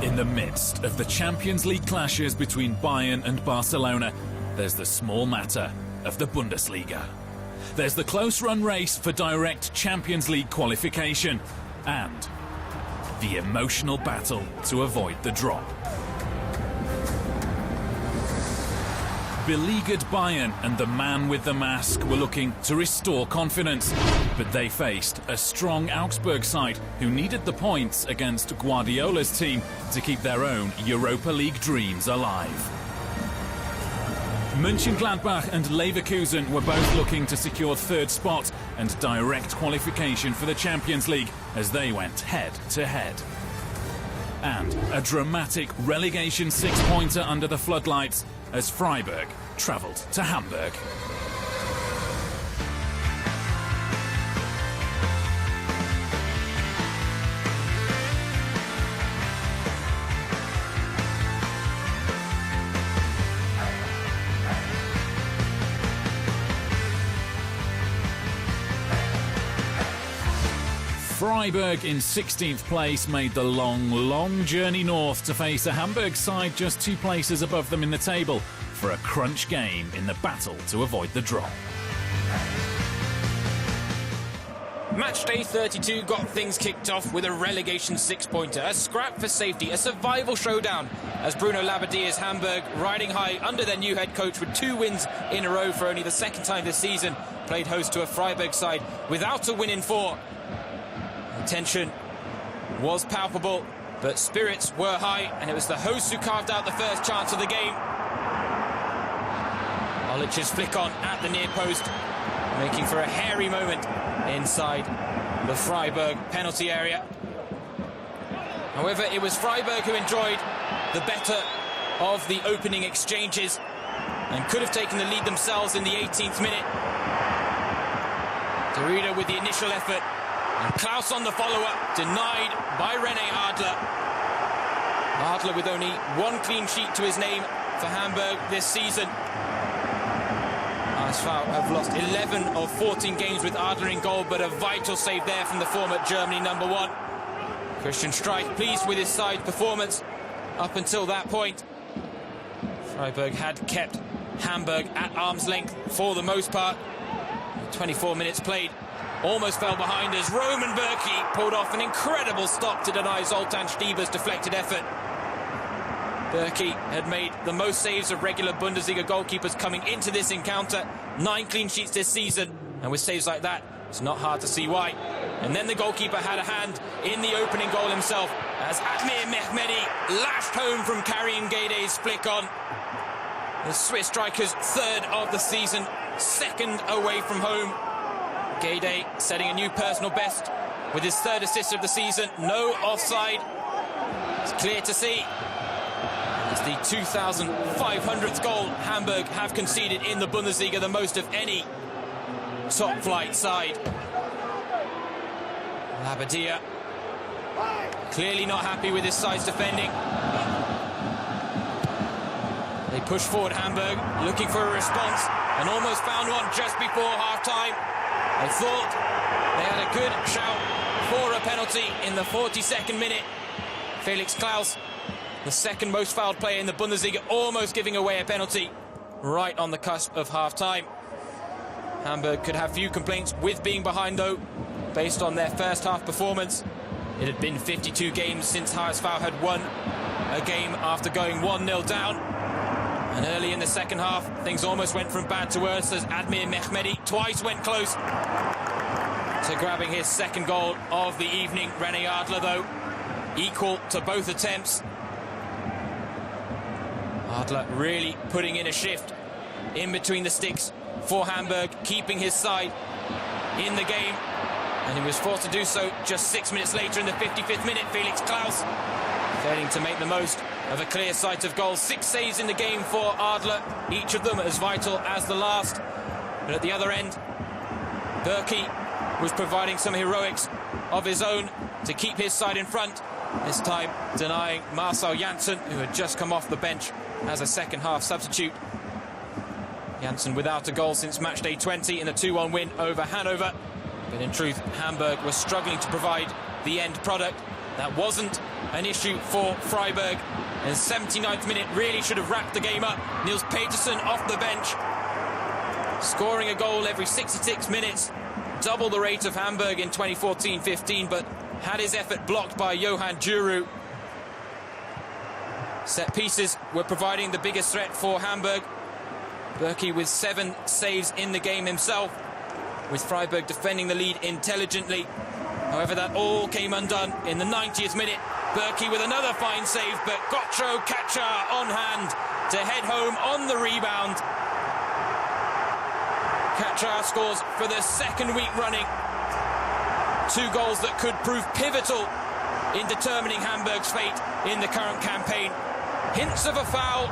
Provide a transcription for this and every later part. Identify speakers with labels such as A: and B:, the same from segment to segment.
A: In the midst of the Champions League clashes between Bayern and Barcelona, there's the small matter of the Bundesliga. There's the close-run race for direct Champions League qualification and the emotional battle to avoid the drop. Beleaguered Bayern and the man with the mask were looking to restore confidence, but they faced a strong Augsburg side who needed the points against Guardiola's team to keep their own Europa League dreams alive. Mönchengladbach and Leverkusen were both looking to secure third spot and direct qualification for the Champions League as they went head-to-head. And a dramatic relegation six-pointer under the floodlights as Freiburg travelled to Hamburg. Freiburg in 16th place made the long journey north to face a Hamburg side just 2 places above them in the table for a crunch game in the battle to avoid the drop.
B: Match day 32 got things kicked off with a relegation six-pointer, a scrap for safety, a survival showdown as Bruno Labbadia's Hamburg, riding high under their new head coach with 2 wins in a row for only the second time this season, played host to a Freiburg side without a win in 4. Tension was palpable, but spirits were high, and it was the hosts who carved out the first chance of the game. Olic's flick on at the near post, making for a hairy moment inside the Freiburg penalty area. However, it was Freiburg who enjoyed the better of the opening exchanges and could have taken the lead themselves in the 18th minute. Derrida with the initial effort, and Klaus on the follow-up, denied by René Adler. Adler with only 1 clean sheet to his name for Hamburg this season. HSV have lost 11 of 14 games with Adler in goal, but a vital save there from the former Germany number 1. Christian Streich pleased with his side performance up until that point. Freiburg had kept Hamburg at arm's length for the most part. 24 minutes played. Almost fell behind as Roman Bürki pulled off an incredible stop to deny Zoltan Stieber's deflected effort. Bürki had made the most saves of regular Bundesliga goalkeepers coming into this encounter. 9 clean sheets this season, and with saves like that, it's not hard to see why. And then the goalkeeper had a hand in the opening goal himself as Admir Mehmedi lashed home from Karim Guede's flick on. The Swiss striker's 3rd of the season, 2nd away from home. Guede setting a new personal best with his 3rd assist of the season. No offside. It's clear to see. It's the 2,500th goal Hamburg have conceded in the Bundesliga, the most of any top-flight side. Labbadia clearly not happy with his side's defending. They push forward Hamburg, looking for a response, and almost found one just before half-time. They thought they had a good shout for a penalty in the 42nd minute. Felix Klaus, the 2nd most fouled player in the Bundesliga, almost giving away a penalty right on the cusp of half-time. Hamburg could have few complaints with being behind, though, based on their first half performance. It had been 52 games since HSV had won a game after going 1-0 down. And early in the second half, things almost went from bad to worse as Admir Mehmedi twice went close to grabbing his 2nd goal of the evening. René Adler, though, equal to both attempts. Adler really putting in a shift in between the sticks for Hamburg, keeping his side in the game. And he was forced to do so just 6 minutes later in the 55th minute. Felix Klaus failing to make the most of a clear sight of goals. 6 saves in the game for Adler, each of them as vital as the last. But at the other end, Bürki was providing some heroics of his own to keep his side in front, this time denying Marcel Janssen, who had just come off the bench as a second half substitute. Janssen without a goal since match day 20 in the 2-1 win over Hanover. But in truth, Hamburg was struggling to provide the end product. That wasn't an issue for Freiburg. And 79th minute really should have wrapped the game up. Niels Petersen off the bench, scoring a goal every 66 minutes, double the rate of Hamburg in 2014-15, but had his effort blocked by Johan Djuru. Set pieces were providing the biggest threat for Hamburg. Berkey with 7 saves in the game himself, with Freiburg defending the lead intelligently. However, that all came undone in the 90th minute. Berkey with another fine save, but Gotcho Kaczar on hand to head home on the rebound. Kaczar scores for the second week running. 2 goals that could prove pivotal in determining Hamburg's fate in the current campaign. Hints of a foul,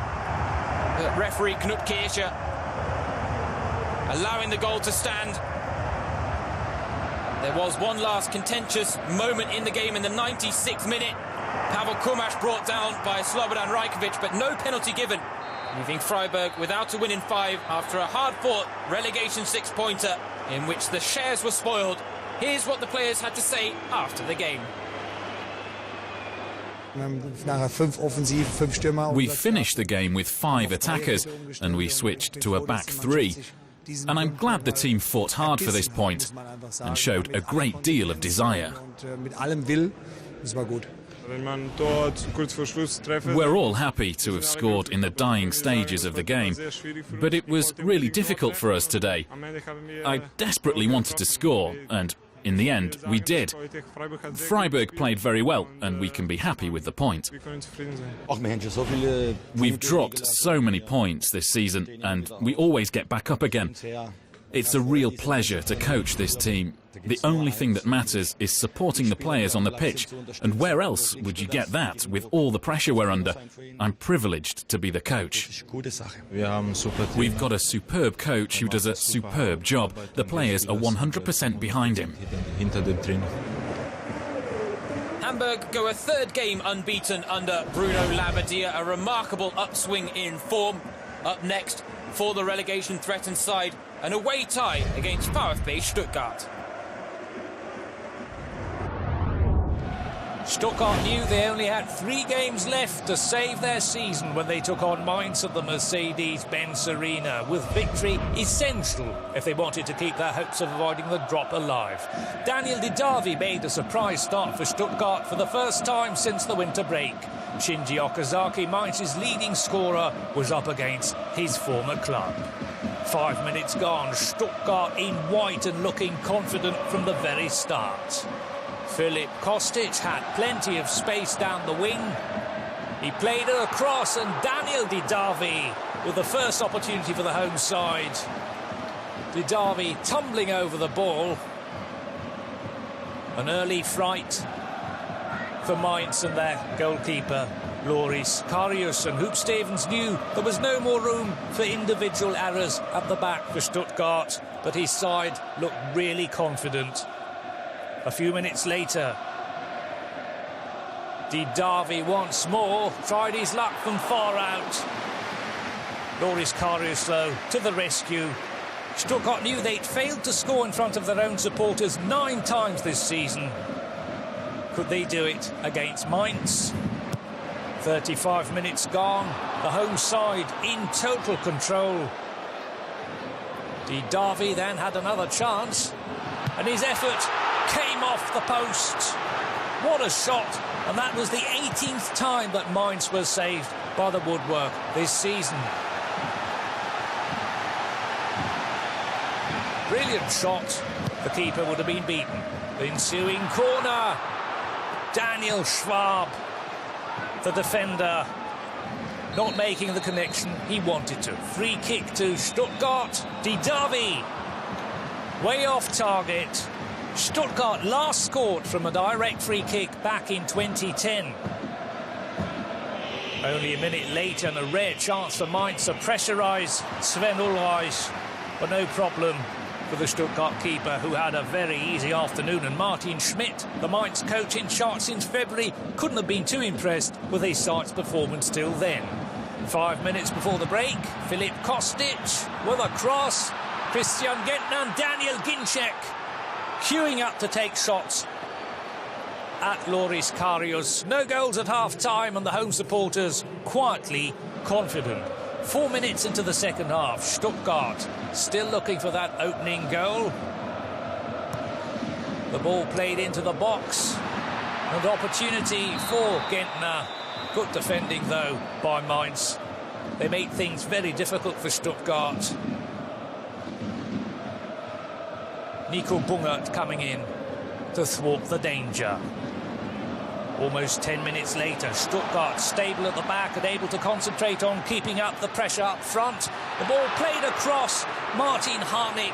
B: but referee Knut Kircher allowing the goal to stand. There was one last contentious moment in the game in the 96th minute. Pavel Kumash brought down by Slobodan Rajkovic, but no penalty given, leaving Freiburg without a win in 5 after a hard-fought relegation 6-pointer in which the shares were spoiled. Here's what the players had to say after the game.
A: We finished the game with 5 attackers and we switched to a back 3. And I'm glad the team fought hard for this point and showed a great deal of desire. We're all happy to have scored in the dying stages of the game, but it was really difficult for us today. I desperately wanted to score, and in the end, we did. Freiburg played very well, and we can be happy with the point. We've dropped so many points this season, and we always get back up again. It's a real pleasure to coach this team. The only thing that matters is supporting the players on the pitch, and where else would you get that with all the pressure we're under? I'm privileged to be the coach. We've got a superb coach who does a superb job. The players are 100% behind him.
B: Hamburg go a 3rd game unbeaten under Bruno Labbadia, a remarkable upswing in form. Up next for the relegation-threatened side, an away tie against VfB Stuttgart.
C: Stuttgart knew they only had 3 games left to save their season when they took on Mainz at the Mercedes-Benz Arena, with victory essential if they wanted to keep their hopes of avoiding the drop alive. Daniel Didavi made a surprise start for Stuttgart for the first time since the winter break. Shinji Okazaki, Mainz's leading scorer, was up against his former club. 5 minutes gone, Stuttgart in white and looking confident from the very start. Filip Kostic had plenty of space down the wing. He played it across, and Daniel Didavi with the first opportunity for the home side. Didavi tumbling over the ball. An early fright for Mainz and their goalkeeper, Loris Karius, and Hoop Stevens knew there was no more room for individual errors at the back for Stuttgart, but his side looked really confident. A few minutes later, Didavi once more tried his luck from far out. Loris Karius, though, to the rescue. Stuttgart knew they'd failed to score in front of their own supporters 9 times this season. Could they do it against Mainz? 35 minutes gone, the home side in total control. Didavi then had another chance, and his effort came off the post. What a shot, and that was the 18th time that Mainz was saved by the woodwork this season. Brilliant shot. The keeper would have been beaten. The ensuing corner. Daniel Schwab, the defender, not making the connection he wanted to. Free kick to Stuttgart. Didavi, way off target. Stuttgart last scored from a direct free kick back in 2010. Only a minute later, and a rare chance for Mainz to pressurise Sven Ulreich, but no problem for the Stuttgart keeper, who had a very easy afternoon. And Martin Schmidt, the Mainz coach in charge since February, couldn't have been too impressed with his side's performance till then. 5 minutes before the break, Filip Kostic with a cross. Christian Gentner and Daniel Ginczek queuing up to take shots. at Loris Karius. No goals at half-time and the home supporters quietly confident. 4 minutes into the second half, Stuttgart still looking for that opening goal. The ball played into the box. An opportunity for Gentner. Good defending, though, by Mainz. They made things very difficult for Stuttgart. Nico Bungert coming in to thwart the danger. Almost 10 minutes later, Stuttgart stable at the back and able to concentrate on keeping up the pressure up front. The ball played across. Martin Harnik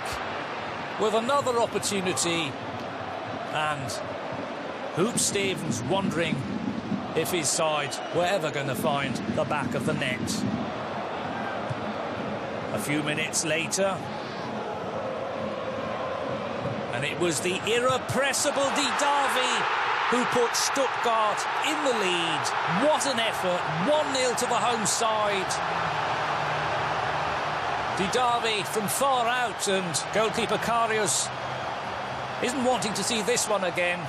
C: with another opportunity. And Hoop Stevens wondering if his side were ever going to find the back of the net. A few minutes later, and it was the irrepressible Didavi who put Stuttgart in the lead. What an effort, 1-0 to the home side. Didavi from far out, and goalkeeper Karius isn't wanting to see this one again.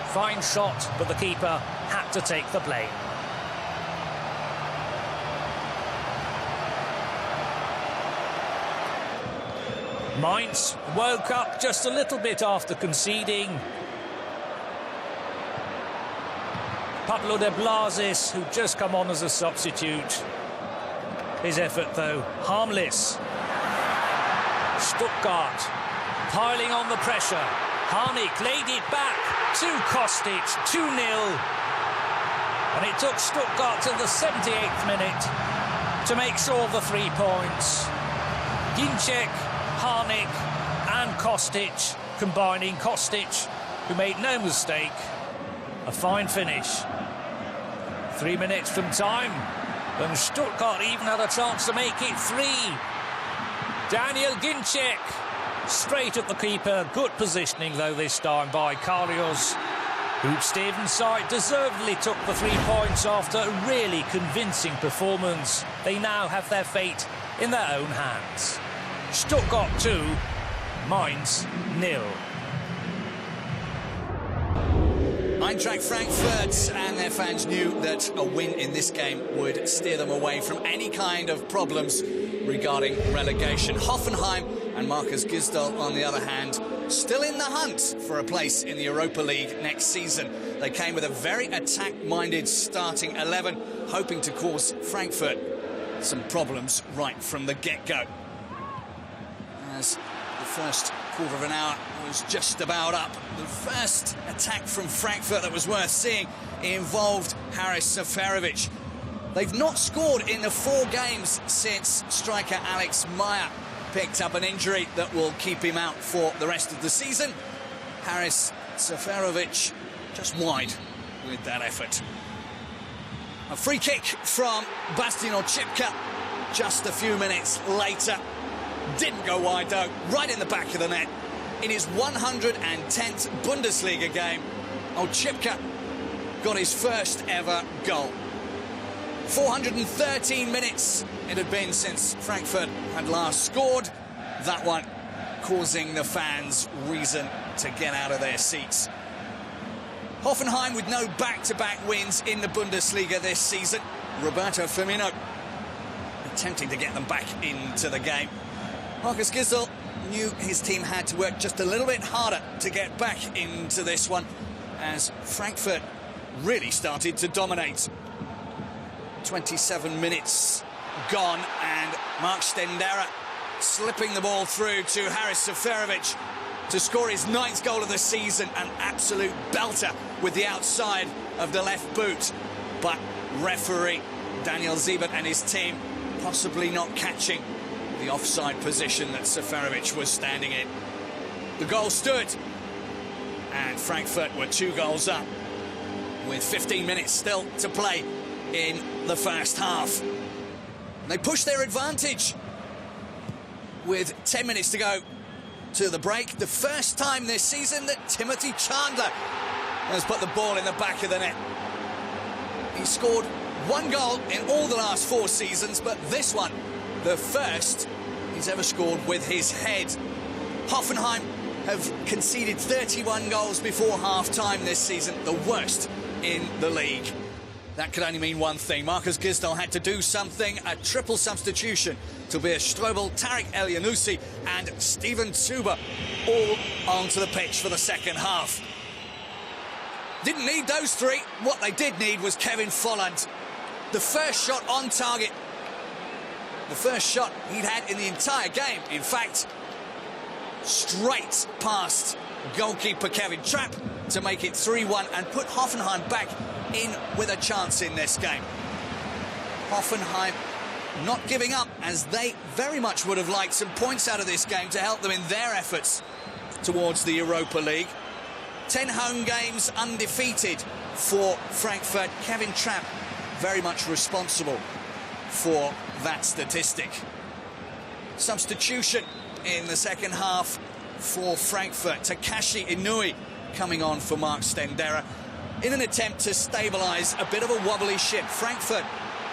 C: Fine shot, but the keeper had to take the blame. Mainz woke up just a little bit after conceding. Pablo de Blasis, who'd just come on as a substitute. His effort, though, harmless. Stuttgart piling on the pressure. Harnik laid it back to Kostic, 2-0. And it took Stuttgart till the 78th minute to make sure of the 3 points. Ginczek, Harnik and Kostic combining. Kostic, who made no mistake. A fine finish. 3 minutes from time, and Stuttgart even had a chance to make it 3. Daniel Ginczek straight at the keeper. Good positioning, though, this time by Karius. Hoop Stevens' side deservedly took the 3 points after a really convincing performance. They now have their fate in their own hands. Stuttgart 2, Mainz 0.
D: Eintracht Frankfurt and their fans knew that a win in this game would steer them away from any kind of problems regarding relegation. Hoffenheim and Markus Gisdol, on the other hand, still in the hunt for a place in the Europa League next season. They came with a very attack-minded starting 11, hoping to cause Frankfurt some problems right from the get-go. As the first quarter of an hour was just about up, the first attack from Frankfurt that was worth seeing involved Haris Seferovic. They've not scored in the 4 games since striker Alex Meyer picked up an injury that will keep him out for the rest of the season. Haris Seferovic just wide with that effort. A free kick from Bastian Oczipka just a few minutes later. Didn't go wide, though, right in the back of the net. In his 110th Bundesliga game, Oczipka got his first ever goal. 413 minutes it had been since Frankfurt had last scored. That one causing the fans reason to get out of their seats. Hoffenheim with no back-to-back wins in the Bundesliga this season. Roberto Firmino attempting to get them back into the game. Markus Gisdol knew his team had to work just a little bit harder to get back into this one, as Frankfurt really started to dominate. 27 minutes gone, and Mark Stendera slipping the ball through to Haris Seferovic to score his 9th goal of the season. An absolute belter with the outside of the left boot. But referee Daniel Siebert and his team possibly not catching the offside position that Seferovic was standing in. The goal stood, and Frankfurt were 2 goals up with 15 minutes still to play in the first half. They pushed their advantage with 10 minutes to go to the break. The first time this season that Timothy Chandler has put the ball in the back of the net. He scored 1 goal in all the last 4 seasons, but this one, the first he's ever scored with his head. Hoffenheim have conceded 31 goals before half-time this season, the worst in the league. That could only mean one thing. Marcus Gisdol had to do something, a triple substitution. Tobias Strobel, Tarek El Yanousi and Steven Tsuba all onto the pitch for the second half. Didn't need those three. What they did need was Kevin Folland. The first shot on target. The first shot he'd had in the entire game. In fact, straight past goalkeeper Kevin Trapp to make it 3-1 and put Hoffenheim back in with a chance in this game. Hoffenheim not giving up, as they very much would have liked some points out of this game to help them in their efforts towards the Europa League. 10 home games undefeated for Frankfurt. Kevin Trapp very much responsible for that statistic. Substitution in the second half for Frankfurt. Takashi Inui coming on for Mark Stendera in an attempt to stabilise a bit of a wobbly ship. Frankfurt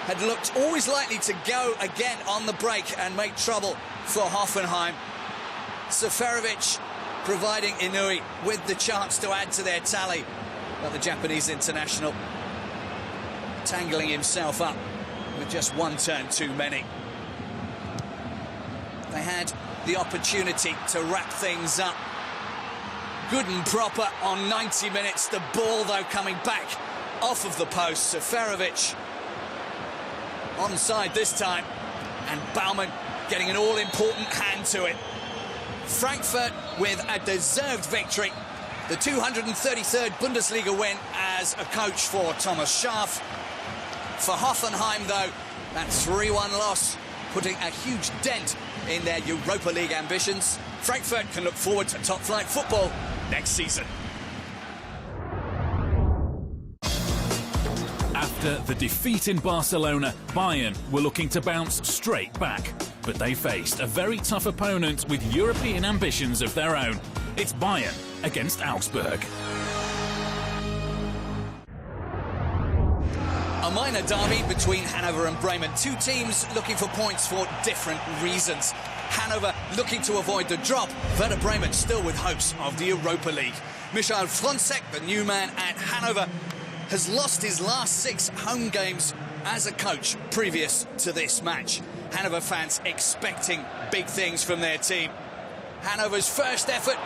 D: had looked always likely to go again on the break and make trouble for Hoffenheim. Seferovic providing Inui with the chance to add to their tally, but the Japanese international tangling himself up with just one turn too many. They had the opportunity to wrap things up. Good and proper on 90 minutes. The ball, though, coming back off of the post. Seferovic onside this time, and Baumann getting an all-important hand to it. Frankfurt with a deserved victory. The 233rd Bundesliga win as a coach for Thomas Schaaf. For Hoffenheim, though, that 3-1 loss putting a huge dent in their Europa League ambitions. Frankfurt can look forward to top-flight football next season.
A: After the defeat in Barcelona, Bayern were looking to bounce straight back. But they faced a very tough opponent with European ambitions of their own. It's Bayern against Augsburg.
D: A minor derby between Hanover and Bremen. Two teams looking for points for different reasons. Hanover looking to avoid the drop. Werder Bremen still with hopes of the Europa League. Michael Fronzek, the new man at Hanover, has lost his last 6 home games as a coach previous to this match. Hanover fans expecting big things from their team. Hanover's first effort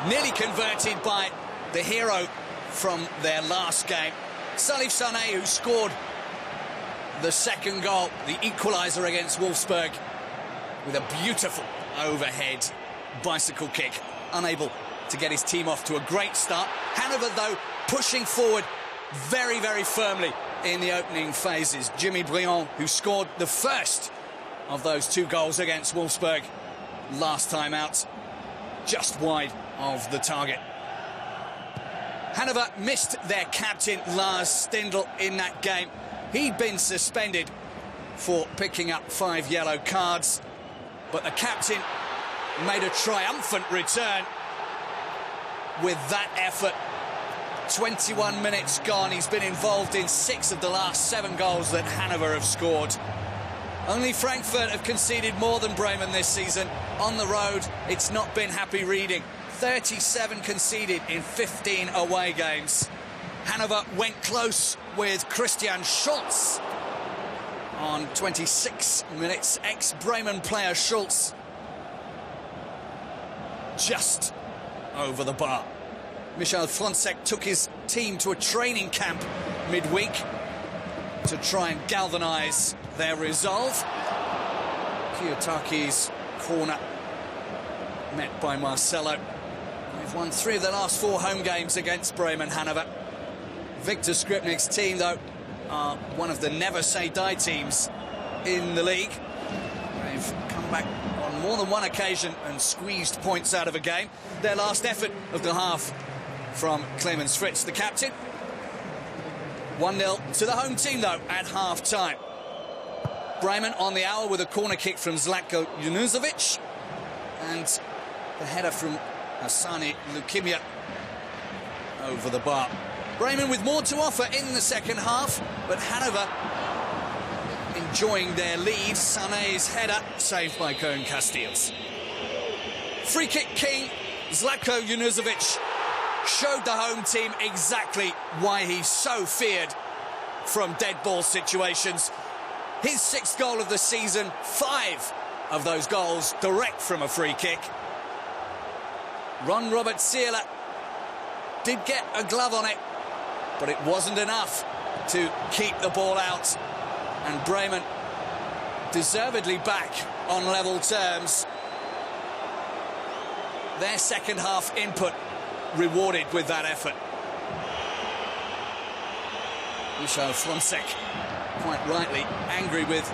D: nearly converted by the hero from their last game, Salif Saneh, who scored the second goal, the equaliser against Wolfsburg, with a beautiful overhead bicycle kick. Unable to get his team off to a great start. Hanover, though, pushing forward very, very firmly in the opening phases. Jimmy Briand, who scored the first of those 2 goals against Wolfsburg last time out, just wide of the target. Hanover missed their captain, Lars Stindl, in that game. He'd been suspended for picking up 5 yellow cards, but the captain made a triumphant return with that effort. 21 minutes gone. He's been involved in 6 of the last 7 goals that Hanover have scored. Only Frankfurt have conceded more than Bremen this season. On the road, it's not been happy reading. 37 conceded in 15 away games. Hanover went close with Christian Schulz on 26 minutes. Ex-Bremen player Schulz just over the bar. Michael Fronzek took his team to a training camp midweek to try and galvanise their resolve. Kiyotaki's corner met by Marcelo. They've won 3 of their last 4 home games against Bremen. Hanover. Viktor Skripnik's team, though, are one of the never-say-die teams in the league. They've come back on more than one occasion and squeezed points out of a game. Their last effort of the half from Clemens Fritz, the captain. 1-0 to the home team, though, at half-time. Bremen on the hour with a corner kick from Zlatko Junuzovic. And the header from Hassani Lukimia over the bar. Bremen with more to offer in the second half, but Hanover enjoying their lead. Saneh's header saved by Koen Casteels. Free kick king Zlatko Junuzovic showed the home team exactly why he's so feared from dead ball situations. His 6th goal of the season, 5 of those goals direct from a free kick. Ron Robert Seela did get a glove on it, but it wasn't enough to keep the ball out. And Bremen deservedly back on level terms. Their second half input rewarded with that effort. Michel Fronsek, quite rightly, angry with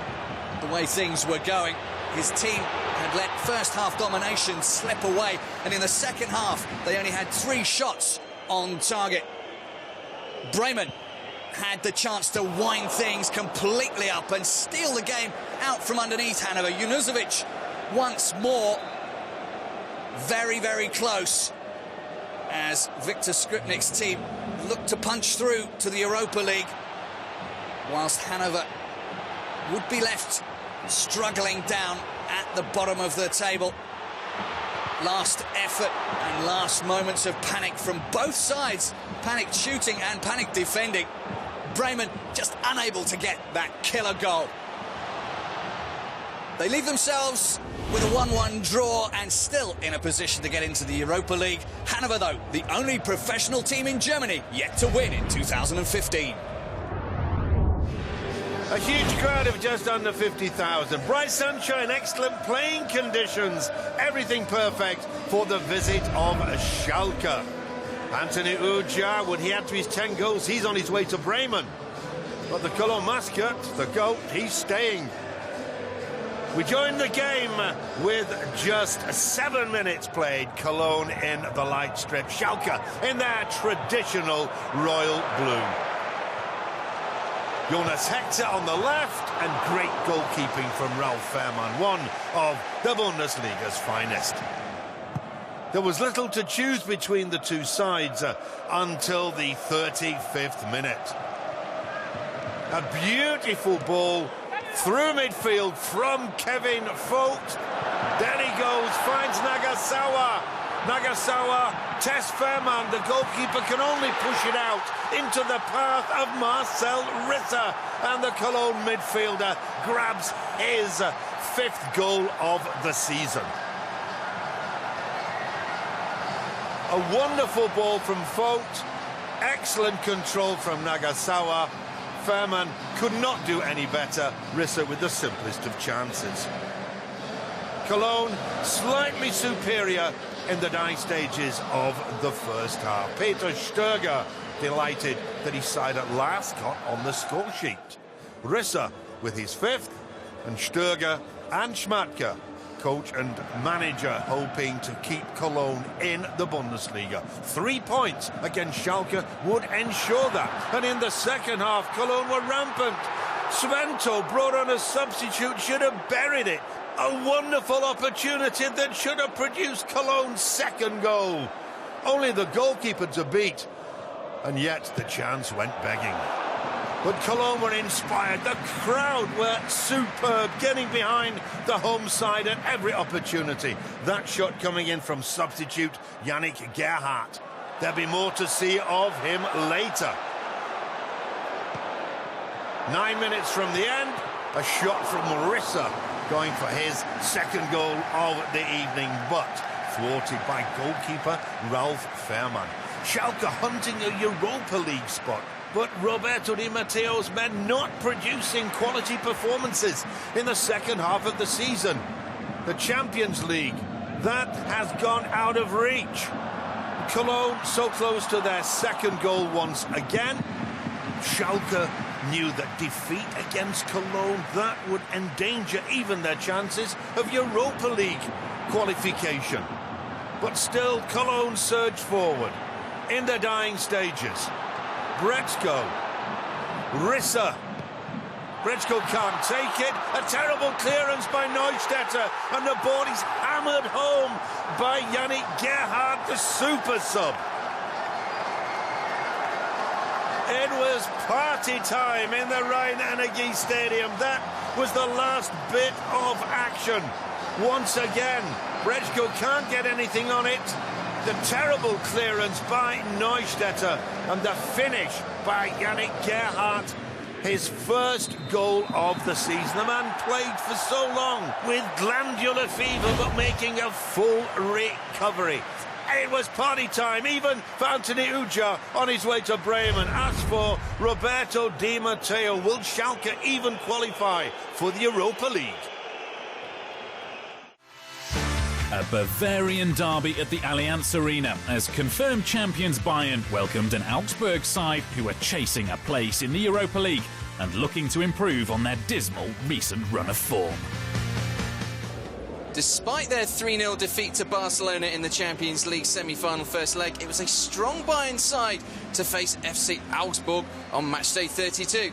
D: the way things were going. His team had let first half domination slip away, and in the second half they only had 3 shots on target. Bremen had the chance to wind things completely up and steal the game out from underneath Hanover. Junuzovic once more very, very close as Viktor Skripnik's team looked to punch through to the Europa League, whilst Hanover would be left struggling down at the bottom of the table. Last effort and last moments of panic from both sides. Panicked shooting and panicked defending. Bremen just unable to get that killer goal. They leave themselves with a 1-1 draw and still in a position to get into the Europa League. Hanover, though, the only professional team in Germany yet to win in 2015.
E: A huge crowd of just under 50,000. Bright sunshine, excellent playing conditions. Everything perfect for the visit of Schalke. Anthony Ujah, would he add to his 10 goals, he's on his way to Bremen. But the Cologne mascot, the GOAT, he's staying. We join the game with just 7 minutes played. Cologne in the light strip. Schalke in their traditional royal blue. Jonas Hector on the left, and great goalkeeping from Ralf Fährmann, one of the Bundesliga's finest. There was little to choose between the two sides until the 35th minute. A beautiful ball through midfield from Kevin Vogt. There he goes, finds Nagasawa. Nagasawa tests Fährmann. The goalkeeper can only push it out into the path of Marcel Risser. And the Cologne midfielder grabs his 5th goal of the season. A wonderful ball from Vogt. Excellent control from Nagasawa. Fährmann could not do any better. Risser with the simplest of chances. Cologne slightly superior in the dying stages of the first half. Peter Stöger delighted that his side at last got on the score sheet. Risser with his 5th, and Stöger and Schmatke, coach and manager, hoping to keep Cologne in the Bundesliga. 3 points against Schalke would ensure that. And in the second half, Cologne were rampant. Svento, brought on a substitute, should have buried it. A wonderful opportunity that should have produced Cologne's 2nd goal. Only the goalkeeper to beat, and yet the chance went begging. But Cologne were inspired. The crowd were superb, getting behind the home side at every opportunity. That shot coming in from substitute Yannick Gerhardt. There'll be more to see of him later. 9 minutes from the end, a shot from Risser, going for his 2nd goal of the evening, but thwarted by goalkeeper Ralf Fährmann. Schalke hunting a Europa League spot, but Roberto Di Matteo's men not producing quality performances in the second half of the season. The Champions League, that has gone out of reach. Cologne so close to their 2nd goal once again. Schalke knew that defeat against Cologne, that would endanger even their chances of Europa League qualification. But still, Cologne surged forward in the dying stages. Breczko, Risser. Breczko can't take it. A terrible clearance by Neustädter, and the ball is hammered home by Yannick Gerhardt, the super sub. It was party time in the Rhein-Energie Stadium. That was the last bit of action. Once again, Breczko can't get anything on it. The terrible clearance by Neustädter and the finish by Yannick Gerhardt. His first goal of the season. The man played for so long with glandular fever, but making a full recovery. It was party time, even for Anthony Ujah on his way to Bremen. As for Roberto Di Matteo, will Schalke even qualify for the Europa League?
A: A Bavarian derby at the Allianz Arena as confirmed champions Bayern welcomed an Augsburg side who are chasing a place in the Europa League and looking to improve on their dismal recent run of form.
F: Despite their 3-0 defeat to Barcelona in the Champions League semi-final first leg, it was a strong Bayern side to face FC Augsburg on matchday 32.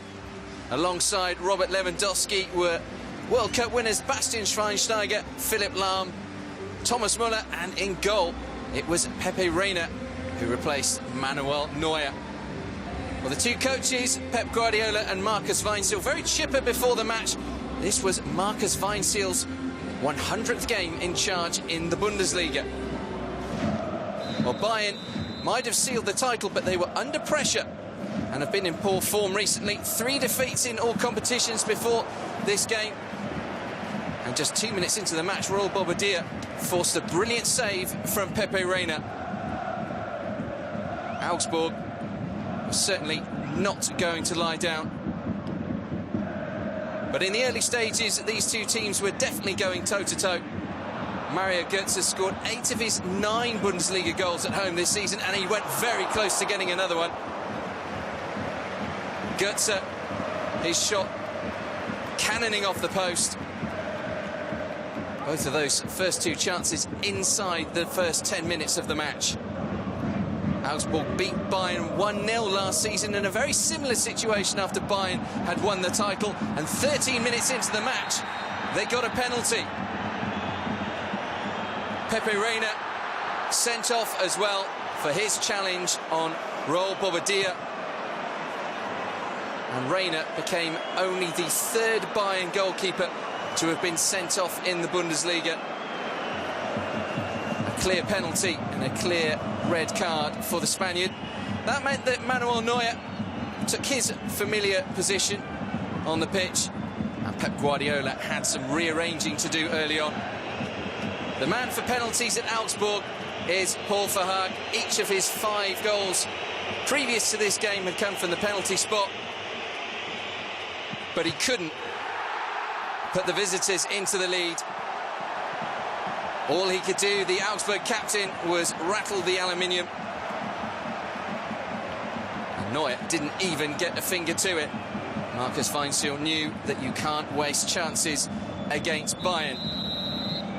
F: Alongside Robert Lewandowski were World Cup winners Bastian Schweinsteiger, Philipp Lahm, Thomas Müller, and in goal it was Pepe Reina who replaced Manuel Neuer. Well, the two coaches, Pep Guardiola and Marcus Weinziel, very chipper before the match. This was Marcus Weinziel's 100th game in charge in the Bundesliga. Well, Bayern might have sealed the title, but they were under pressure and have been in poor form recently. 3 defeats in all competitions before this game. And just 2 minutes into the match, Royal Bobadilla forced a brilliant save from Pepe Reina. Augsburg was certainly not going to lie down. But in the early stages, these two teams were definitely going toe-to-toe. Mario Götze scored 8 of his 9 Bundesliga goals at home this season, and he went very close to getting another one. Götze, his shot cannoning off the post. Both of those first 2 chances inside the first 10 minutes of the match. Augsburg beat Bayern 1-0 last season in a very similar situation after Bayern had won the title, and 13 minutes into the match they got a penalty. Pepe Reina sent off as well for his challenge on Royal Bobadilla, and Reina became only the 3rd Bayern goalkeeper to have been sent off in the Bundesliga. A clear penalty and a clear red card for the Spaniard. That meant that Manuel Neuer took his familiar position on the pitch, and Pep Guardiola had some rearranging to do early on. The man for penalties at Augsburg is Paul Verhaag. Each of his 5 goals previous to this game had come from the penalty spot, but he couldn't put the visitors into the lead. All he could do, the Augsburg captain, was rattle the aluminium. And Neuer didn't even get a finger to it. Marcus Weinziel knew that you can't waste chances against Bayern.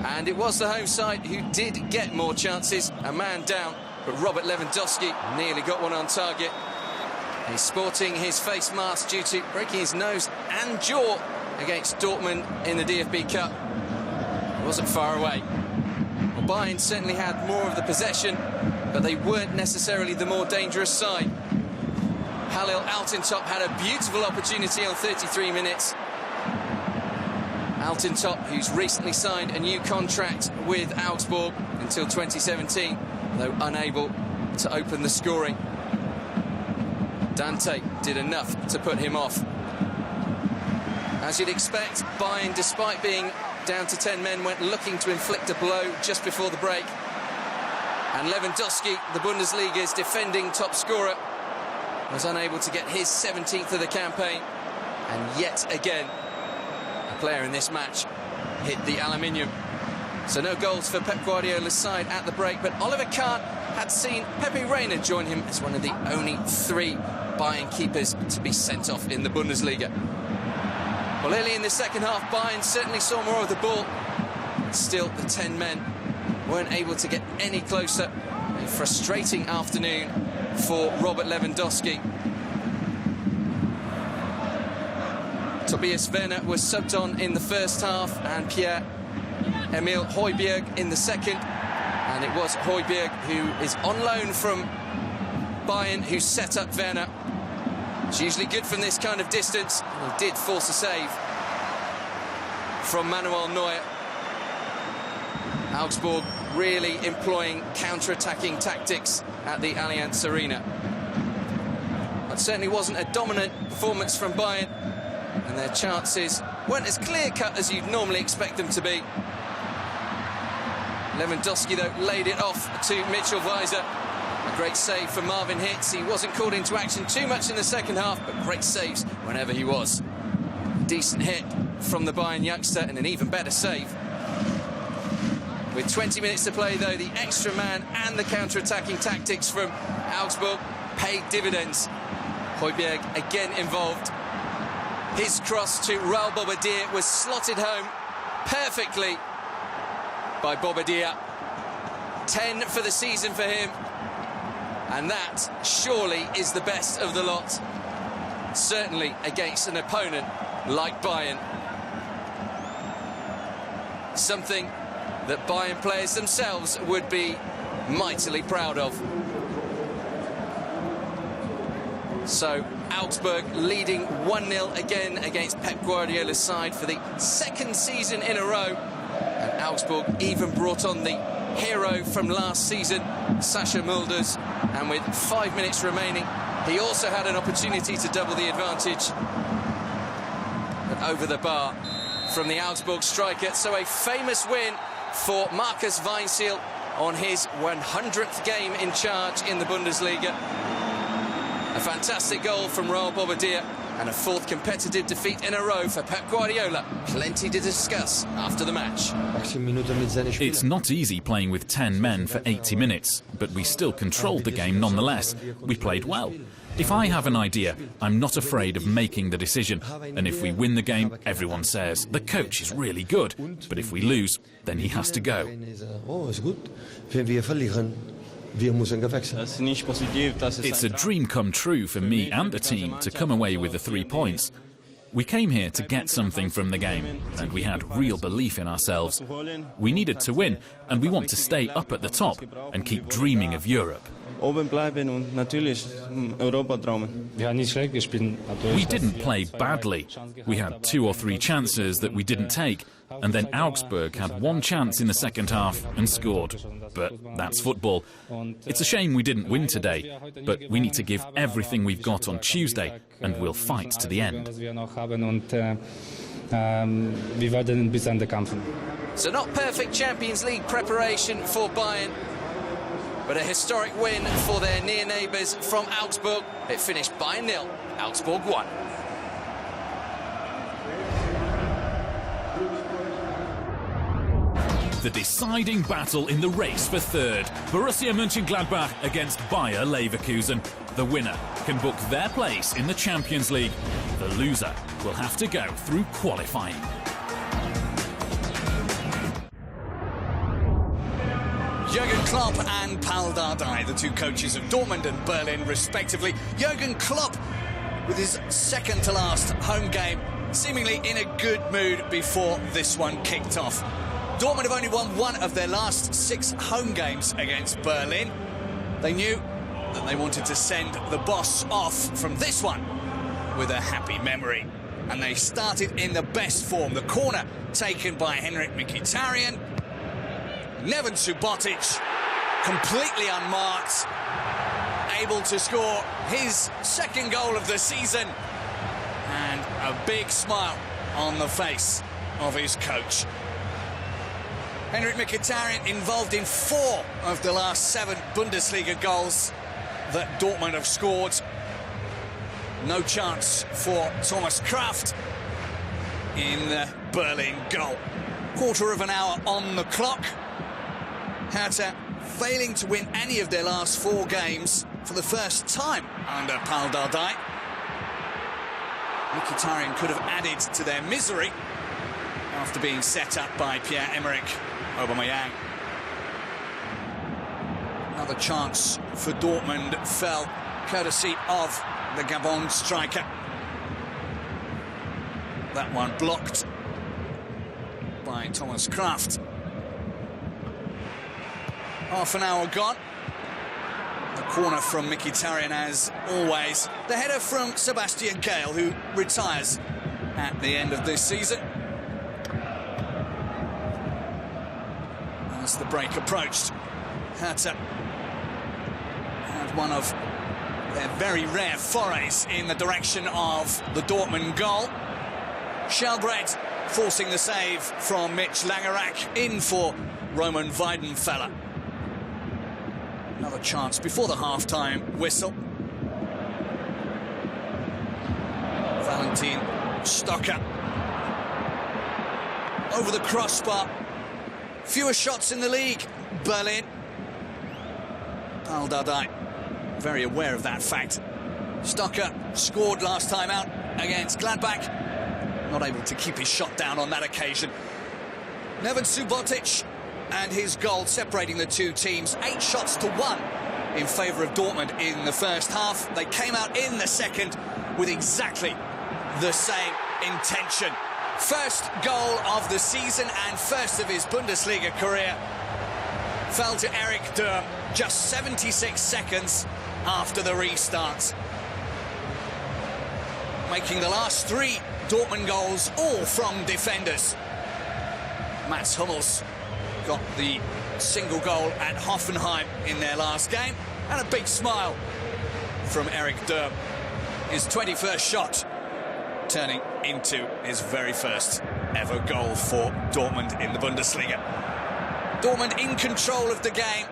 F: And it was the home side who did get more chances, a man down, but Robert Lewandowski nearly got one on target. He's sporting his face mask due to breaking his nose and jaw against Dortmund in the DFB Cup. It wasn't far away. Well, Bayern certainly had more of the possession, but they weren't necessarily the more dangerous side. Halil Altintop had a beautiful opportunity on 33 minutes. Altintop, who's recently signed a new contract with Augsburg until 2017, though unable to open the scoring. Dante did enough to put him off. As you'd expect, Bayern, despite being down to 10 men, went looking to inflict a blow just before the break. And Lewandowski, the Bundesliga's defending top scorer, was unable to get his 17th of the campaign. And yet again, a player in this match hit the aluminium. So no goals for Pep Guardiola's side at the break, but Oliver Kahn had seen Pepe Reina join him as one of the only 3 Bayern keepers to be sent off in the Bundesliga. Well, early in the second half, Bayern certainly saw more of the ball. Still, the 10 men weren't able to get any closer. A frustrating afternoon for Robert Lewandowski. Tobias Werner was subbed on in the first half, and Pierre-Emile Højbjerg in the second. And it was Højbjerg, who is on loan from Bayern, who set up Werner. It's usually good from this kind of distance. He did force a save from Manuel Neuer. Augsburg really employing counter-attacking tactics at the Allianz Arena. It certainly wasn't a dominant performance from Bayern, and their chances weren't as clear-cut as you'd normally expect them to be. Lewandowski, though, laid it off to Mitchell Weiser. A great save for Marvin Hitz. He wasn't called into action too much in the second half, but great saves whenever he was. Decent hit from the Bayern youngster and an even better save. With 20 minutes to play, though, the extra man and the counter-attacking tactics from Augsburg paid dividends. Højbjerg again involved. His cross to Raul Bobadilla was slotted home perfectly by Bobadilla. 10 for the season for him. And that surely is the best of the lot. Certainly against an opponent like Bayern. Something that Bayern players themselves would be mightily proud of. So Augsburg leading 1-0 again against Pep Guardiola's side for the second season in a row. And Augsburg even brought on the hero from last season, Sascha Mulders, and with 5 minutes remaining, he also had an opportunity to double the advantage. But over the bar from the Augsburg striker, so a famous win for Markus Weinziel on his 100th game in charge in the Bundesliga. A fantastic goal from Raul Bobadilla and a fourth competitive defeat in a row for Pep Guardiola. Plenty to discuss after the match.
A: It's not easy playing with 10 men for 80 minutes, but we still controlled the game nonetheless. We played well. If I have an idea, I'm not afraid of making the decision. And if we win the game, everyone says, the coach is really good. But if we lose, then he has to go. It's a dream come true for me and the team to come away with the 3 points. We came here to get something from the game, and we had real belief in ourselves. We needed to win, and we want to stay up at the top and keep dreaming of Europe.
G: Oben bleiben und natürlich Europa träumen.
A: We didn't play badly. We had 2 or 3 chances that we didn't take, and then Augsburg had 1 chance in the second half and scored. But that's football. It's a shame we didn't win today, but we need to give everything we've got on Tuesday, and we'll fight to the end.
F: So not perfect Champions League preparation for Bayern, but a historic win for their near neighbours from Augsburg. It finished Bayern 0, Augsburg 1.
A: The deciding battle in the race for third. Borussia Mönchengladbach against Bayer Leverkusen. The winner can book their place in the Champions League. The loser will have to go through qualifying.
D: Jurgen Klopp and Paul Dardai, the 2 coaches of Dortmund and Berlin, respectively. Jurgen Klopp, with his second to last home game, seemingly in a good mood before this one kicked off. Dortmund have only won 1 of their last 6 home games against Berlin. They knew that they wanted to send the boss off from this one with a happy memory. And they started in the best form. The corner taken by Henrik Mkhitaryan. Neven Subotic, completely unmarked, able to score his second goal of the season. And a big smile on the face of his coach. Henrik Mkhitaryan involved in 4 of the last 7 Bundesliga goals that Dortmund have scored. No chance for Thomas Kraft in the Berlin goal. Quarter of an hour on the clock. Hertha failing to win any of their last 4 games for the first time under Paul Dardai. Mkhitaryan could have added to their misery after being set up by Pierre-Emerick Aubameyang. Another chance for Dortmund fell courtesy of the Gabon striker. That one blocked by Thomas Kraft. Half an hour gone. The corner from Mkhitaryan as always. The header from Sebastian Kehl, who retires at the end of this season. as the break approached. Hertha had one of their very rare forays in the direction of the Dortmund goal. Shelbred forcing the save from Mitch Langerak, in for Roman Weidenfeller. Another chance before the half-time whistle. Valentin Stocker over the crossbar. Fewer shots in the league, Berlin. Al Dardai very aware of that fact. Stocker scored last time out against Gladbach. Not able to keep his shot down on that occasion. Neven Subotic and his goal separating the two teams. 8 shots to 1 in favour of Dortmund in the first half. They came out in the second with exactly the same intention. First goal of the season and first of his Bundesliga career fell to Eric Durm just 76 seconds after the restart. Making the last 3 Dortmund goals all from defenders. Mats Hummels got the single goal at Hoffenheim in their last game, and a big smile from Eric Durm. His 21st shot turning into his very first ever goal for Dortmund in the Bundesliga. Dortmund in control of the game.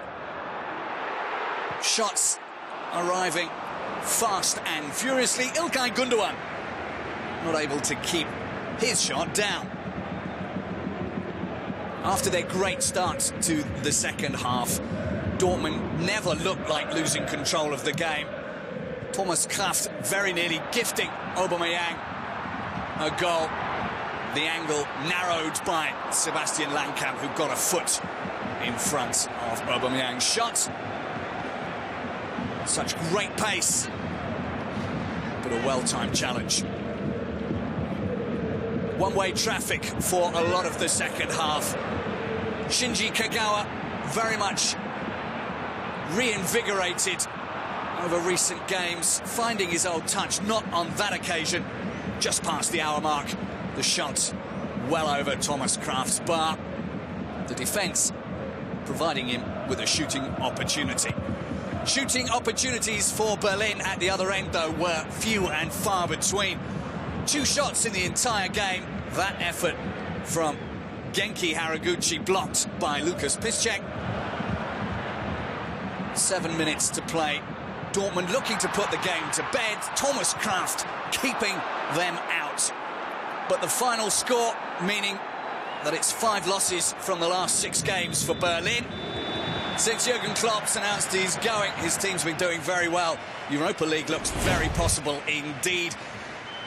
D: Shots arriving fast and furiously. İlkay Gündoğan not able to keep his shot down. After their great start to the second half, Dortmund never looked like losing control of the game. Thomas Kraft very nearly gifting Aubameyang a goal. The angle narrowed by Sebastian Langkamp, who got a foot in front of Aubameyang's shot. Such great pace, but a well-timed challenge. One-way traffic for a lot of the second half. Shinji Kagawa very much reinvigorated over recent games, finding his old touch, not on that occasion. Just past the hour mark, the shot well over Thomas Kraft's bar. The defence providing him with a shooting opportunity. Shooting opportunities for Berlin at the other end, though, were few and far between. 2 shots in the entire game. That effort from Genki Haraguchi blocked by Lukas Piszczek. 7 minutes to play. Dortmund looking to put the game to bed. Thomas Kraft keeping them out. But the final score meaning that it's 5 losses from the last 6 games for Berlin. Since Jurgen Klopp's announced he's going, his team's been doing very well. Europa League looks very possible indeed.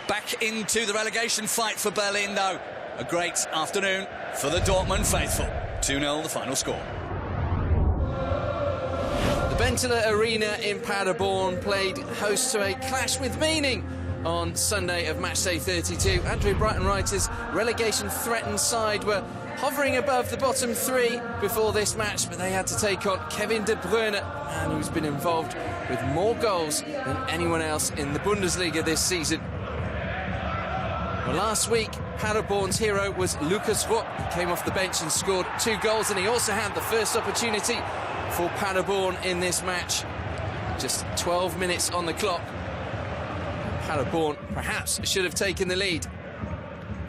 D: Back into the relegation fight for Berlin, though. A great afternoon for the Dortmund faithful. 2-0 the final score.
F: The Benteler Arena in Paderborn played host to a clash with meaning on Sunday of matchday 32. Andre Breitenreiter's relegation-threatened side were hovering above the bottom 3 before this match, but they had to take on Kevin De Bruyne, a man who's been involved with more goals than anyone else in the Bundesliga this season. Well, last week, Paderborn's hero was Lukas Rupp. He came off the bench and scored 2 goals, and he also had the first opportunity for Paderborn in this match. Just 12 minutes on the clock. Paderborn perhaps should have taken the lead.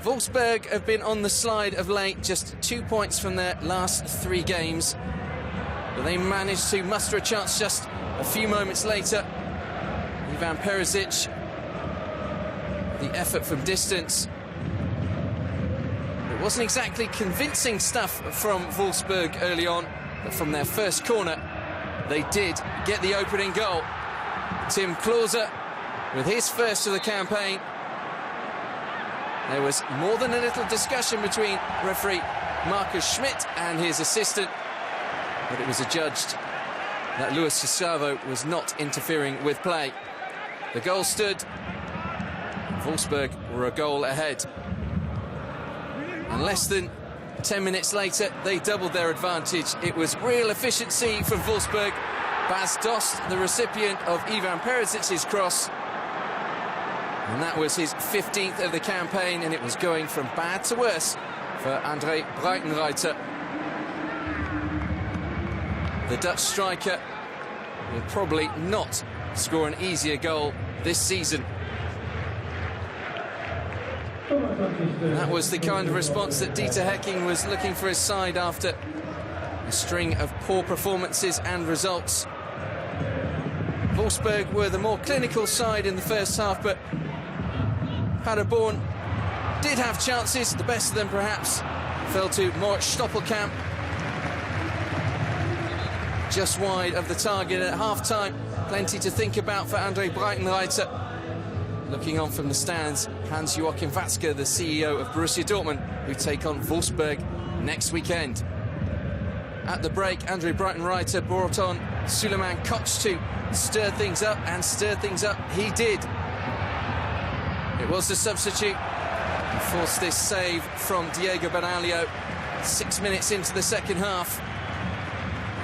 F: Wolfsburg have been on the slide of late, just 2 points from their last 3 games. But they managed to muster a chance just a few moments later. Ivan Perisic, the effort from distance. It wasn't exactly convincing stuff from Wolfsburg early on, but from their first corner, they did get the opening goal. Tim Klose with his first of the campaign. There was more than a little discussion between referee Marcus Schmidt and his assistant, but it was adjudged that Luis Gustavo was not interfering with play. The goal stood. Wolfsburg were a goal ahead. And less than 10 minutes later, they doubled their advantage. It was real efficiency from Wolfsburg. Bas Dost, the recipient of Ivan Perisic's cross. And that was his 15th of the campaign, and it was going from bad to worse for Andre Breitenreiter. the Dutch striker will probably not score an easier goal this season. And that was the kind of response that Dieter Hecking was looking for his side after a string of poor performances and results. Wolfsburg were the more clinical side in the first half, but Paderborn did have chances. The best of them perhaps fell to Moritz Stoppelkamp, just wide of the target at half-time. Plenty to think about for Andre Breitenreiter. Looking on from the stands, Hans-Joachim Watzke, the CEO of Borussia Dortmund, who take on Wolfsburg next weekend. At the break, Andre Breitenreiter brought on Suleiman Koch to stir things up, and stir things up he did. It was the substitute who forced this save from Diego Bernalillo 6 minutes into the second half.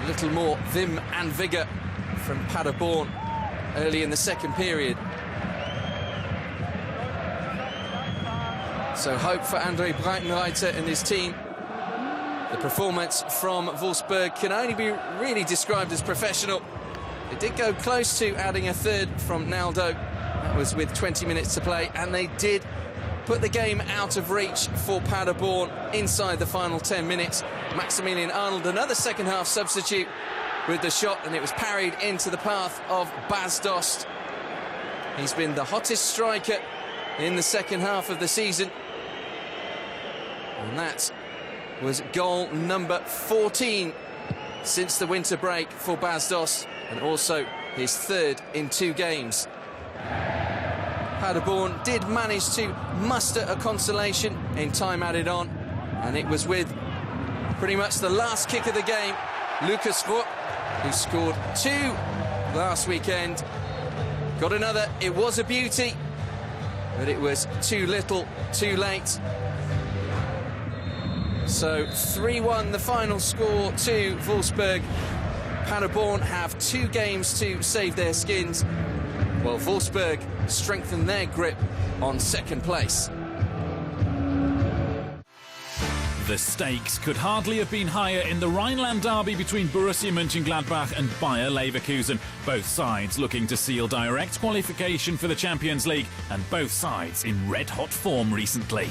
F: A little more vim and vigour from Paderborn early in the second period. So hope for Andre Breitenreiter and his team. The performance from Wolfsburg can only be really described as professional. They did go close to adding a third from Naldo. That was with 20 minutes to play, and they did put the game out of reach for Paderborn inside the final 10 minutes. Maximilian Arnold, another second-half substitute with the shot, and it was parried into the path of Bas Dost. He's been the hottest striker in the second half of the season. And that was goal number 14 since the winter break for Bas Dost, and also his third in 2 games. Paderborn did manage to muster a consolation in time added on, and it was with pretty much the last kick of the game, Lucas Rupp, who scored 2 last weekend. Got another, it was a beauty, but it was too little, too late. So 3-1 the final score to Wolfsburg. Paderborn have 2 games to save their skins, while Wolfsburg strengthen their grip on second place.
A: The stakes could hardly have been higher in the Rhineland derby between Borussia Mönchengladbach and Bayer Leverkusen. Both sides looking to seal direct qualification for the Champions League, and both sides in red-hot form recently.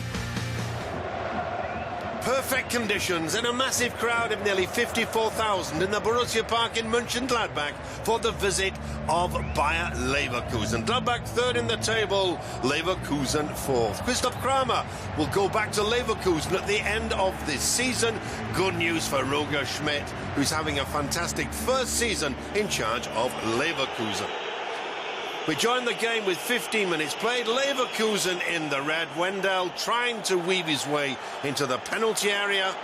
E: Perfect conditions and a massive crowd of nearly 54,000 in the Borussia Park in Mönchengladbach for the visit of Bayer Leverkusen. Gladbach third in the table, Leverkusen fourth. Christoph Kramer will go back to Leverkusen at the end of this season. Good news for Roger Schmidt, who's having a fantastic first season in charge of Leverkusen. We join the game with 15 minutes played. Leverkusen in the red. Wendell trying to weave his way into the penalty area.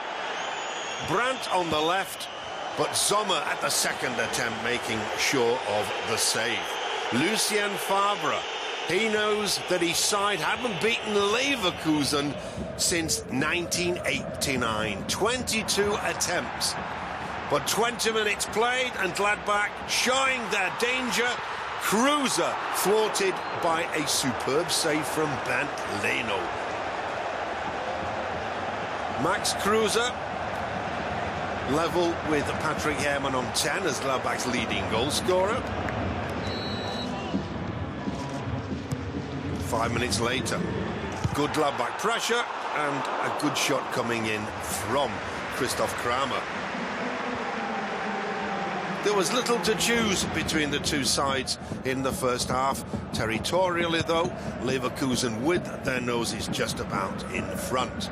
E: Brandt on the left, but Sommer at the second attempt making sure of the save. Lucien Favre, he knows that his side haven't beaten Leverkusen since 1989. 22 attempts. But 20 minutes played, and Gladbach showing their danger. Kruse thwarted by a superb save from Bernd Leno. Max Kruse level with Patrick Herrmann on 10 as Gladbach's leading goal scorer. 5 minutes later, good Gladbach pressure and a good shot coming in from Christoph Kramer. There was little to choose between the two sides in the first half. Territorially, though, Leverkusen with their noses just about in front.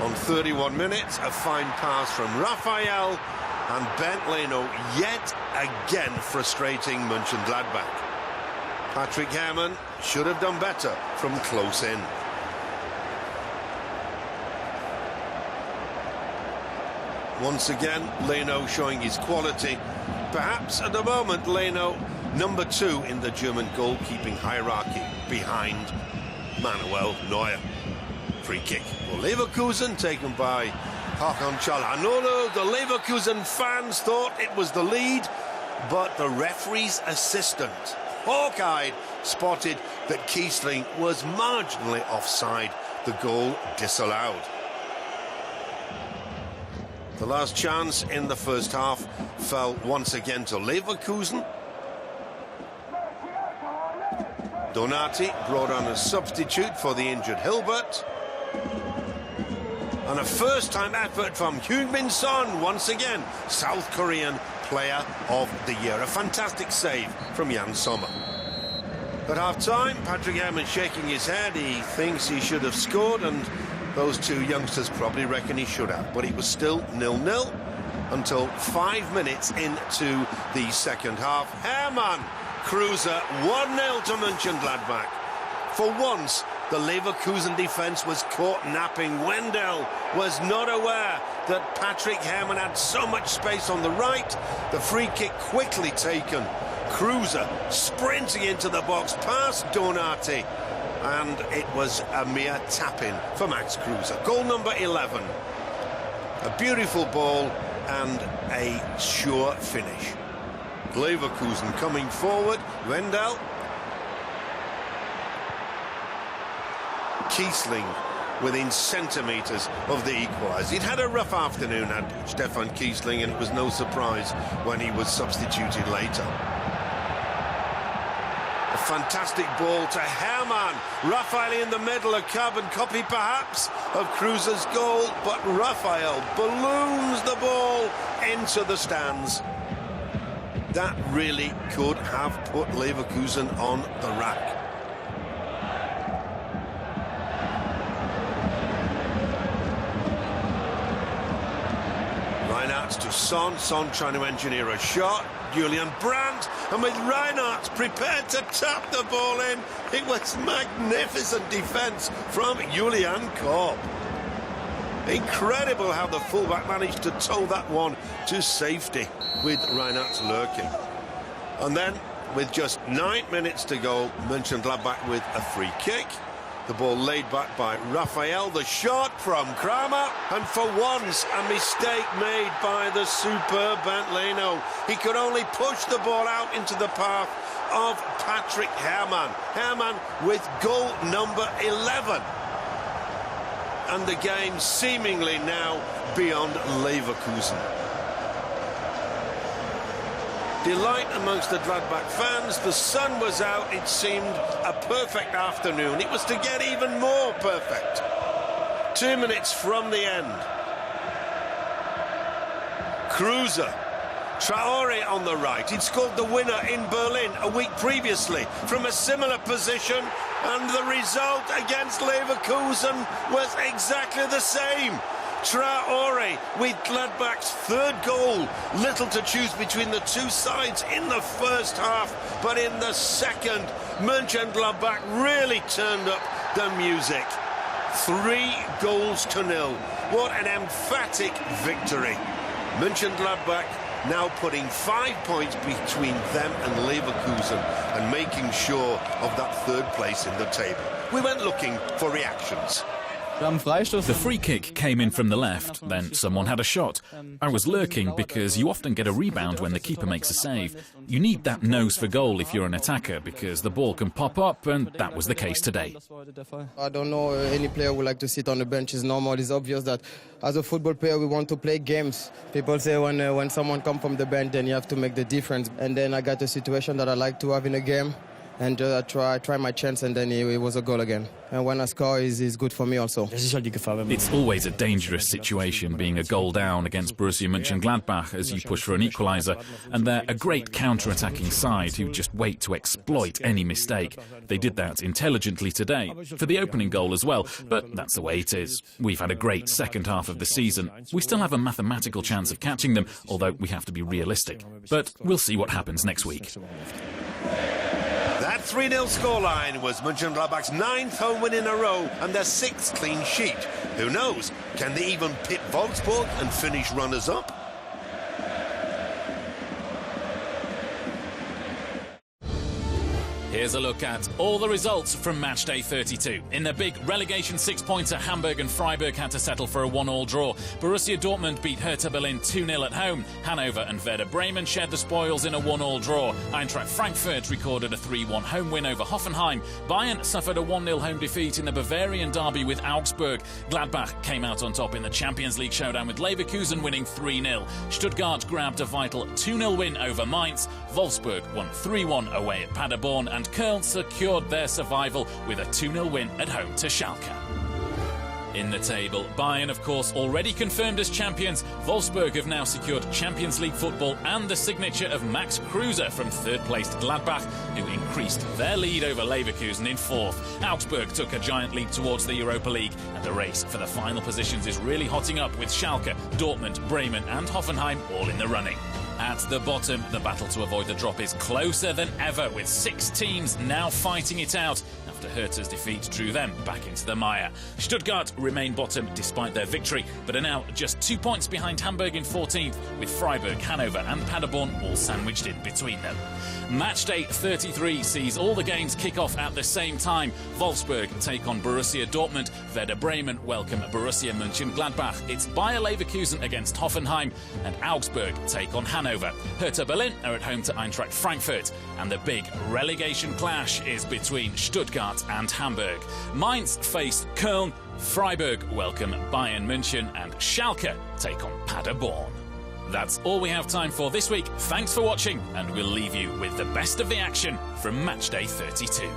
E: On 31 minutes, a fine pass from Raphael, and Bernd Leno yet again frustrating Mönchengladbach. Patrick Herrmann should have done better from close in. Once again, Leno showing his quality. Perhaps at the moment, Leno number 2 in the German goalkeeping hierarchy behind Manuel Neuer. Free kick for Leverkusen, taken by Hakan Çalhanoğlu. The Leverkusen fans thought it was the lead, but the referee's assistant, hawk-eyed, spotted that Kiesling was marginally offside. The goal disallowed. The last chance in the first half fell once again to Leverkusen. Donati brought on a substitute for the injured Hilbert. And a first-time effort from Heung-min Son, once again, South Korean Player of the Year. A fantastic save from Jan Sommer. At half-time, Patrick Herrmann shaking his head. He thinks he should have scored, and those two youngsters probably reckon he should have. But it was still 0-0 until 5 minutes into the second half. Herrmann, Kruse, 1-0 to Mönchengladbach. For once, the Leverkusen defence was caught napping. Wendell was not aware that Patrick Herrmann had so much space on the right. The free kick quickly taken. Kruse sprinting into the box past Donati. And it was a mere tap-in for Max Kruse. Goal number 11. A beautiful ball and a sure finish. Leverkusen coming forward. Wendell. Kiesling within centimetres of the equaliser. He'd had a rough afternoon, had Stefan Kiesling, and it was no surprise when he was substituted later. A fantastic ball to Herrmann. Raphael in the middle, a carbon copy perhaps of Kruse's goal, but Raphael balloons the ball into the stands. That really could have put Leverkusen on the rack. Reinhardt to Son. Son trying to engineer a shot. Julian Brandt, and with Reinhardt prepared to tap the ball in, it was magnificent defence from Julian Korb. Incredible how the fullback managed to tow that one to safety with Reinhardt lurking. And then, with just 9 minutes to go, Mönchengladbach with a free kick. The ball laid back by Raphael, the shot from Kramer, and for once a mistake made by the superb Bernd Leno. He could only push the ball out into the path of Patrick Herrmann. Herrmann with goal number 11. And the game seemingly now beyond Leverkusen. Delight amongst the Gladbach fans. The sun was out. It seemed a perfect afternoon. It was to get even more perfect. 2 minutes from the end. Kruse. Traore on the right. He'd scored the winner in Berlin a week previously from a similar position, and the result against Leverkusen was exactly the same. Traore with Gladbach's third goal. Little to choose between the two sides in the first half, but in the second, Mönchengladbach really turned up the music. 3-0. What an emphatic victory. Mönchengladbach now putting 5 points between them and Leverkusen and making sure of that third place in the table. We went looking for reactions.
A: The free kick came in from the left, then someone had a shot. I was lurking because you often get a rebound when the keeper makes a save. You need that nose for goal if you're an attacker because the ball can pop up, and that was the case today.
H: I don't know any player would like to sit on the bench. It's normal. It's obvious that as a football player we want to play games. People say when someone comes from the bench then you have to make the difference. And then I got a situation that I like to have in a game. And I try my chance, and then it was a goal again. And when I score, it's good for me also.
A: It's always a dangerous situation being a goal down against Borussia Mönchengladbach as you push for an equaliser, and they're a great counter-attacking side who just wait to exploit any mistake. They did that intelligently today, for the opening goal as well, but that's the way it is. We've had a great second half of the season. We still have a mathematical chance of catching them, although we have to be realistic. But we'll see what happens next week.
E: That 3-0 scoreline was Mönchengladbach's 9th home win in a row and their 6th clean sheet. Who knows? Can they even pit Wolfsburg and finish runners-up?
A: Here's here's a look at all the results from matchday 32. In the big relegation six-pointer, Hamburg and Freiburg had to settle for a 1-1 draw. Borussia Dortmund beat Hertha Berlin 2-0 at home. Hanover and Werder Bremen shared the spoils in a 1-1 draw. Eintracht Frankfurt recorded a 3-1 home win over Hoffenheim. Bayern suffered a 1-0 home defeat in the Bavarian derby with Augsburg. Gladbach came out on top in the Champions League showdown with Leverkusen winning 3-0. Stuttgart grabbed a vital 2-0 win over Mainz. Wolfsburg won 3-1 away at Paderborn, and Köln secured their survival with a 2-0 win at home to Schalke. In the table, Bayern, of course, already confirmed as champions. Wolfsburg have now secured Champions League football and the signature of Max Kruse from third-placed Gladbach, who increased their lead over Leverkusen in fourth. Augsburg took a giant leap towards the Europa League, and the race for the final positions is really hotting up with Schalke, Dortmund, Bremen and Hoffenheim all in the running. At the bottom, the battle to avoid the drop is closer than ever, with 6 teams now fighting it out after Hertha's defeat drew them back into the mire. Stuttgart remain bottom despite their victory, but are now just 2 points behind Hamburg in 14th, with Freiburg, Hanover and Paderborn all sandwiched in between them. Matchday 33 sees all the games kick off at the same time. Wolfsburg take on Borussia Dortmund, Werder Bremen welcome Borussia Mönchengladbach. It's Bayer Leverkusen against Hoffenheim, and Augsburg take on Hanover. Hertha Berlin are at home to Eintracht Frankfurt, and the big relegation clash is between Stuttgart and Hamburg. Mainz face Köln, Freiburg welcome Bayern München, and Schalke take on Paderborn. That's all we have time for this week. Thanks for watching, and we'll leave you with the best of the action from matchday 32.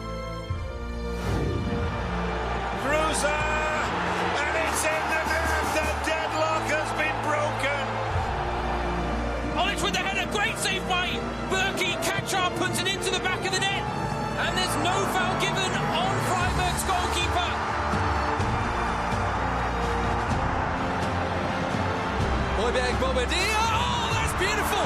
E: Kruse, and it's in the net. The deadlock has been broken.
B: Olic with the header, great save by Berkey. Kachar puts it into the back of the net, and there's no foul given on Freiburg's goalkeeper. Højbjerg Bobadilla, oh, that's beautiful!